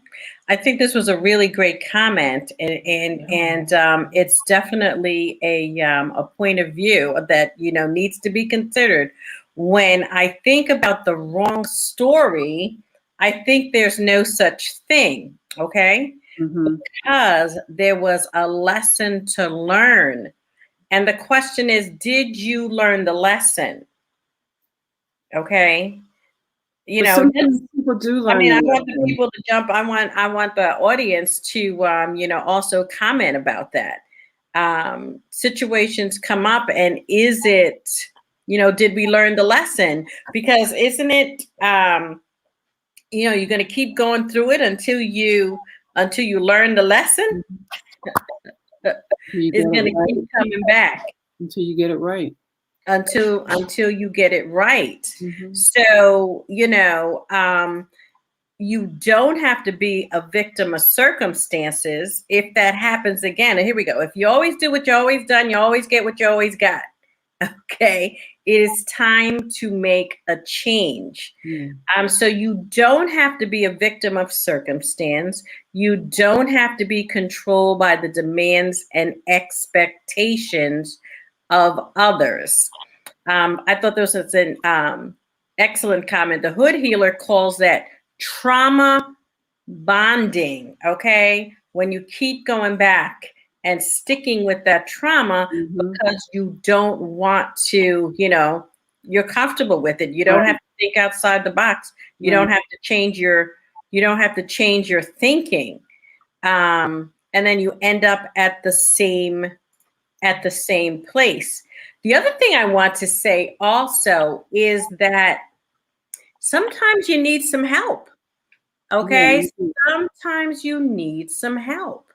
I think this was a really great comment, and it's definitely a point of view that needs to be considered. When I think about the wrong story, I think there's no such thing. Okay, Mm-hmm. because there was a lesson to learn, and the question is, did you learn the lesson? Okay, But that's. sometimes people do I learn mean, the I want the lesson. people to jump. I want the audience to, also comment about that. Situations come up, and is it, did we learn the lesson? Because isn't it, you're going to keep going through it until you learn the lesson. Until you It's get going it to keep right. coming back Until you get it right. until you get it right. Mm-hmm. So you don't have to be a victim of circumstances if that happens again. And here we go. If you always do what you always done, you always get what you always got. Okay. It is time to make a change. Yeah. So you don't have to be a victim of circumstance. You don't have to be controlled by the demands and expectations of others. I thought this was an excellent comment. The Hood Healer calls that trauma bonding. Okay. When you keep going back and sticking with that trauma Mm-hmm. because you don't want to, you're comfortable with it. You don't Right. have to think outside the box. You Right. don't have to change your thinking. And then you end up at the same place. The other thing I want to say also is that sometimes you need some help. Yeah. Okay. Sometimes you need some help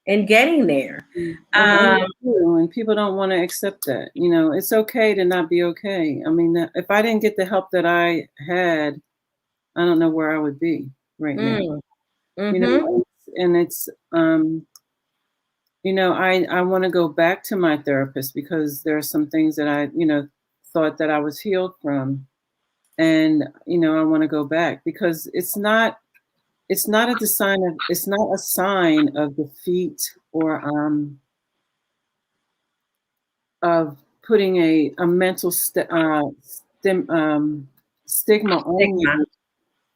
in getting there. And Um, they do, and people don't want to accept that. You know, it's okay to not be okay. I mean, if I didn't get the help that I had, I don't know where I would be right now. mm, You mm-hmm. know, and it's I want to go back to my therapist because there are some things that I, thought that I was healed from. And, I want to go back because it's not it's not a sign of defeat or of putting a mental stigma on Stigma. you.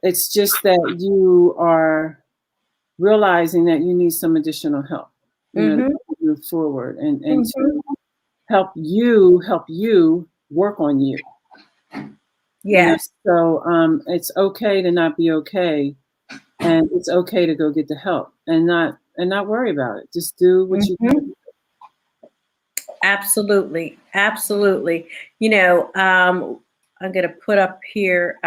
It's just that you are realizing that you need some additional help, to Mm-hmm. move forward and Mm-hmm. to help you work on you. Yes. So it's okay to not be okay, and it's okay to go get the help and not worry about it. Just do what you Mm-hmm. Absolutely. Absolutely. I'm going to put up here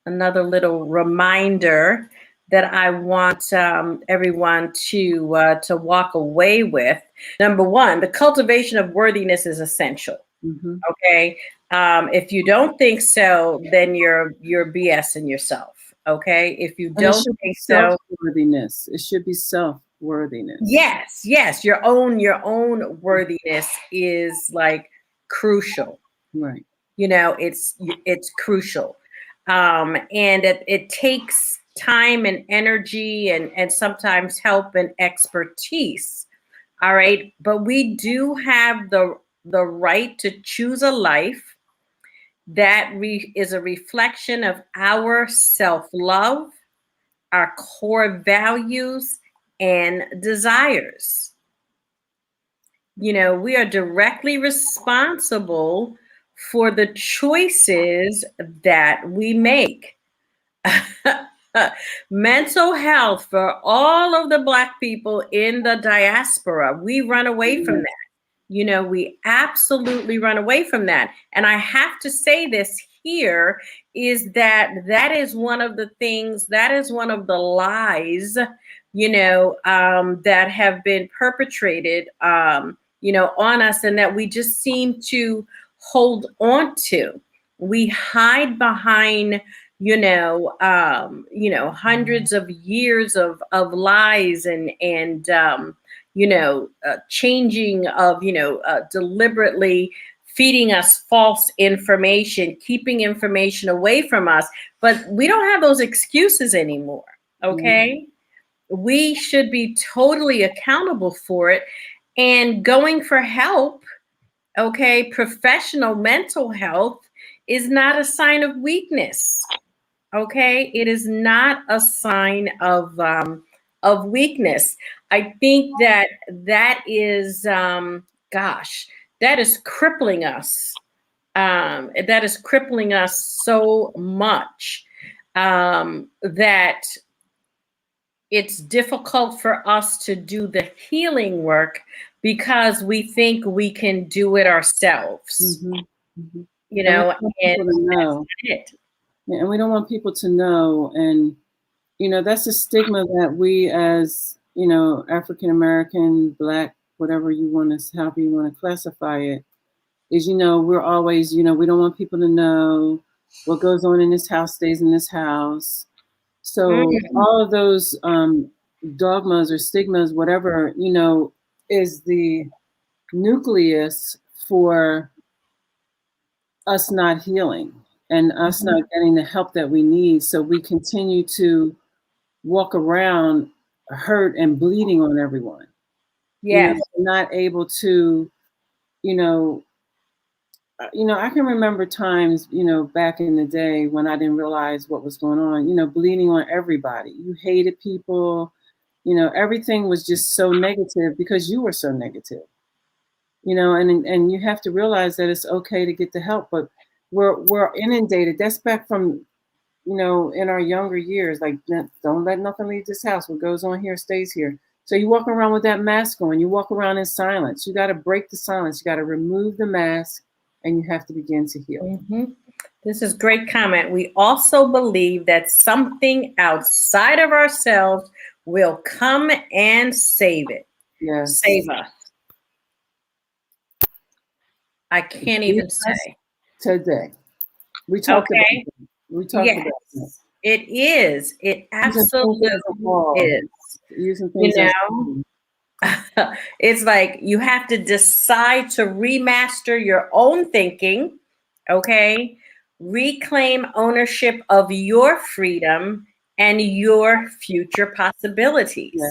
another little reminder that I want everyone to walk away with. Number one, the cultivation of worthiness is essential. hmm Okay, if you don't think so, then you're BSing yourself. Okay, if you And it don't should be think so, self-worthiness. It should be self-worthiness. yes, your own worthiness is like crucial. Right. It's crucial, and it takes time and energy and sometimes help and expertise. All right, but we do have the right to choose a life that is a reflection of our self-love, our core values and desires. We are directly responsible for the choices that we make. Mental health for all of the Black people in the diaspora, we run away from Yeah. that. We absolutely run away from that. And I have to say this here is that is one of the things, that is one of the lies, that have been perpetrated, on us, and that we just seem to hold on to. We hide behind, hundreds of years of lies and changing of, deliberately feeding us false information, keeping information away from us. But we don't have those excuses anymore. Okay. We should be totally accountable for it and going for help. Okay. Professional mental health is not a sign of weakness. Okay, it is not a sign of weakness. I think that is, gosh, that is crippling us. That is crippling us so much that it's difficult for us to do the healing work because we think we can do it ourselves. hmm hmm You And we know, don't want and people to that's know. not it. Yeah, and we don't want people to know. And, that's a stigma that we as, African American, Black, whatever you want to, however you want to classify it, is, we're always, we don't want people to know what goes on in this house stays in this house. So Mm, all of those dogmas or stigmas, whatever, is the nucleus for us not healing and us mhm. not getting the help that we need. So we continue to walk around hurt and bleeding on everyone. Yes. Not able to, you know, I can remember times, back in the day when I didn't realize what was going on, bleeding on everybody. You hated people, everything was just so negative because you were so negative, and you have to realize that it's okay to get the help, but we're inundated. That's back from, in our younger years, like, don't let nothing leave this house. What goes on here stays here. So you walk around with that mask on, you walk around in silence. You got to break the silence. You got to remove the mask and you have to begin to heal. Hmm. This is great comment. We also believe that something outside of ourselves will come and save it. Yes. Save us. I can't Leave even us say. today. We talked about Okay. that. We talked Yes. about that. It is. It Using things absolutely as a wall. is. Using You things as know, It's like you have to decide to remaster your own thinking, okay? Reclaim ownership of your freedom and your future Yes. possibilities.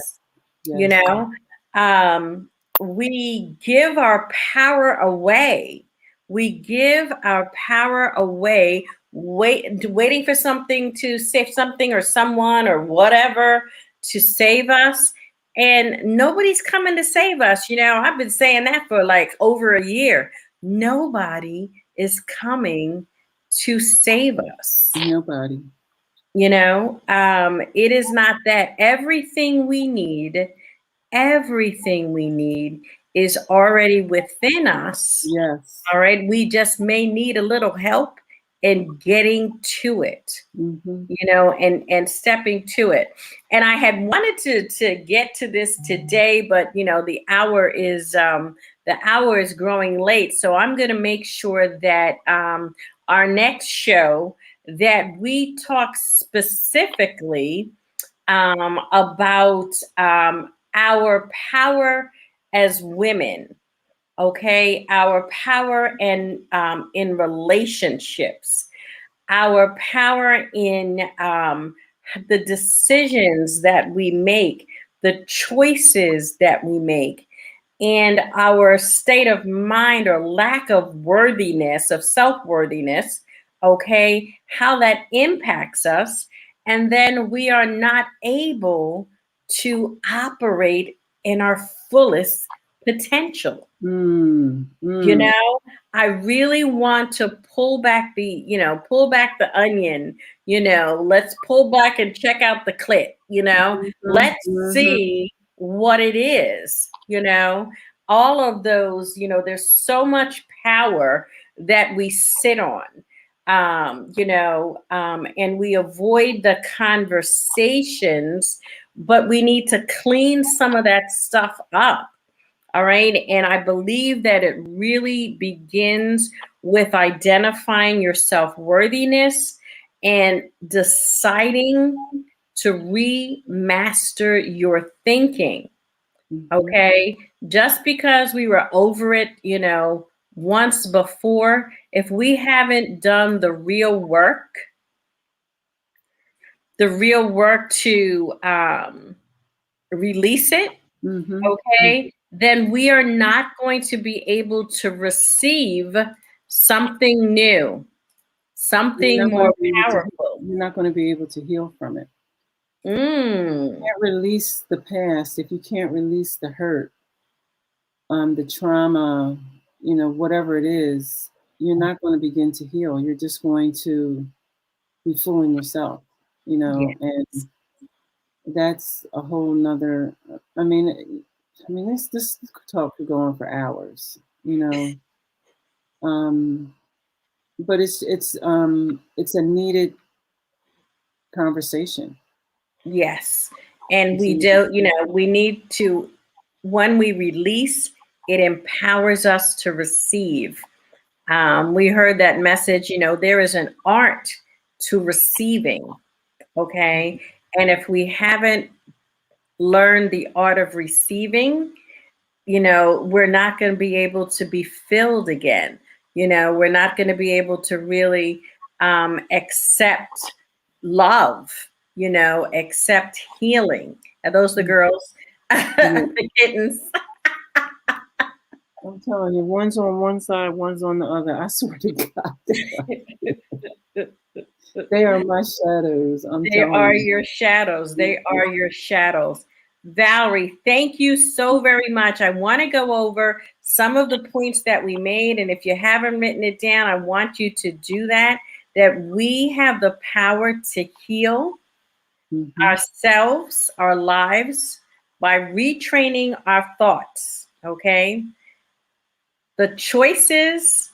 You Yes. know, um, we give our power away. We give our power away, waiting for something to save something or someone or whatever to save us. And nobody's coming to save us. I've been saying that for like over a year. Nobody is coming to save us. Nobody. It is not that. Everything we need is already within us. Yes. All right. We just may need a little help in getting to it, and stepping to it. And I had wanted to get to this today, but the hour is growing late. So I'm going to make sure that our next show that we talk specifically about our power as women, okay? Our power in relationships, our power in the decisions that we make, the choices that we make, and our state of mind or lack of worthiness, of self-worthiness, okay, how that impacts us. And then we are not able to operate in our fullest potential. Mm, You mm, know, I really want to pull back the onion, let's pull back and check out the clit, mhm, let's mhm, see what it is, all of those, there's so much power that we sit on, and we avoid the conversations, but we need to clean some of that stuff up. All right. And I believe that it really begins with identifying your self worthiness and deciding to remaster your thinking. mhm. Okay. Just because we were over it, once before, if we haven't done the real work to release it, Mhm. Mhm. okay, then we are not going to be able to receive something new, You're something not going more to be able to. powerful. You're not going to be able to heal from it. Mm, Can't release the past if you can't release the hurt, the trauma, whatever it is. You're not going to begin to heal. You're just going to be fooling yourself, yeah, and that's a whole nother. This talk could go on for hours, um, but it's a needed conversation. yes. And It's a we needed do, we need to, when we release, it empowers us to receive. We heard that message, there is an art to receiving, okay? And if we haven't learned the art of receiving, we're not going to be able to be filled again. We're not going to be able to really accept love, accept healing. Are those the girls? Yeah, The kittens. I'm telling you, one's on one side, one's on the other. I swear to God, they are my shadows. I'm They telling are you. your shadows. They are your shadows. Valerie, thank you so very much. I want to go over some of the points that we made. And if you haven't written it down, I want you to do that. That we have the power to heal Mm-hmm. ourselves, our lives, by retraining our thoughts. Okay. The choices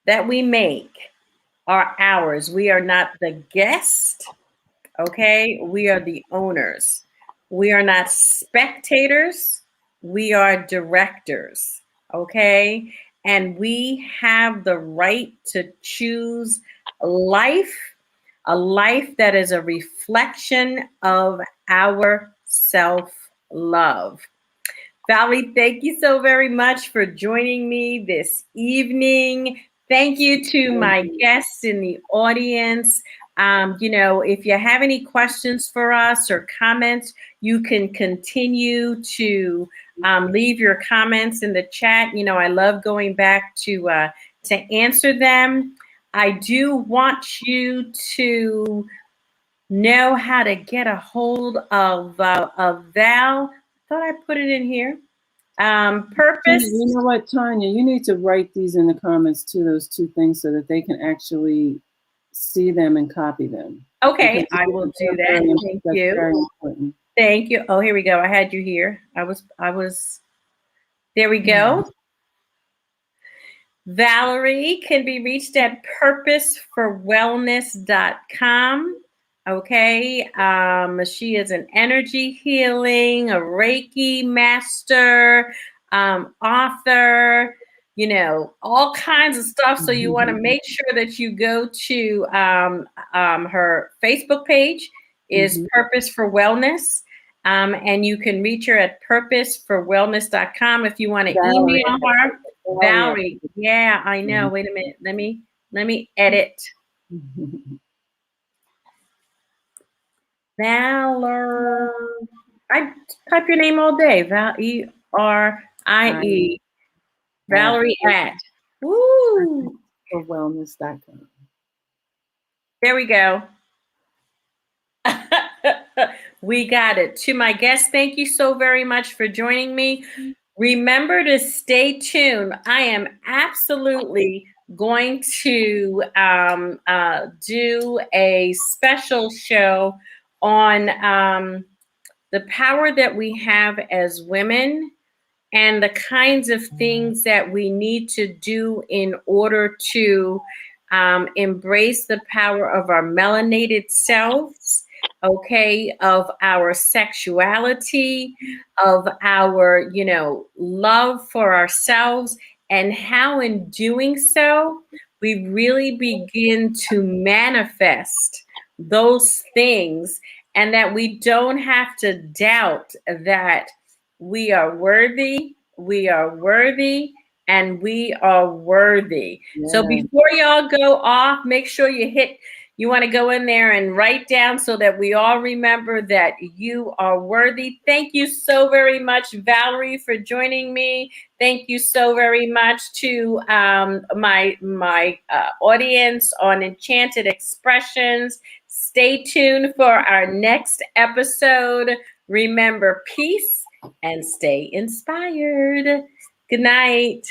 that we make are ours. We are not the guest. Okay, we are the owners. We are not spectators. We are directors. Okay, and we have the right to choose life, a life that is a reflection of our self love. Valerie, thank you so very much for joining me this evening. Thank you to my guests in the audience. If you have any questions for us or comments, you can continue to leave your comments in the chat. I love going back to answer them. I do want you to know how to get a hold of Val. I thought I put it in here. Purpose. You know what, Tanya? You need to write these in the comments too, those two things, so that they can actually see them and copy them. Okay, I will do that. Thank you. Very important. Thank you. Oh, here we go. I had you here. I was. There we go. Valerie can be reached at purposeforwellness.com. Okay. She is an energy healing, a Reiki master, author, all kinds of stuff. So you want to make sure that you go to her Facebook page is Purpose for Wellness. And you can reach her at purposeforwellness.com if you want to email her. Valerie, yeah, I know. Wait a minute. Let me edit. Valerie. I type your name all day. Varie. Valerie at. Woo. For wellness.com. There we go. We got it. To my guests, thank you so very much for joining me. Remember to stay tuned. I am absolutely going to do a special show on the power that we have as women and the kinds of things that we need to do in order to embrace the power of our melanated selves, okay, of our sexuality, of our, love for ourselves, and how in doing so, we really begin to manifest those things, and that we don't have to doubt that we are worthy, and we are worthy. Yeah. So before y'all go off, make sure you want to go in there and write down so that we all remember that you are worthy. Thank you so very much, Valerie, for joining me. Thank you so very much to my audience on Enchanted Expressions. Stay tuned for our next episode. Remember, peace and stay inspired. Good night.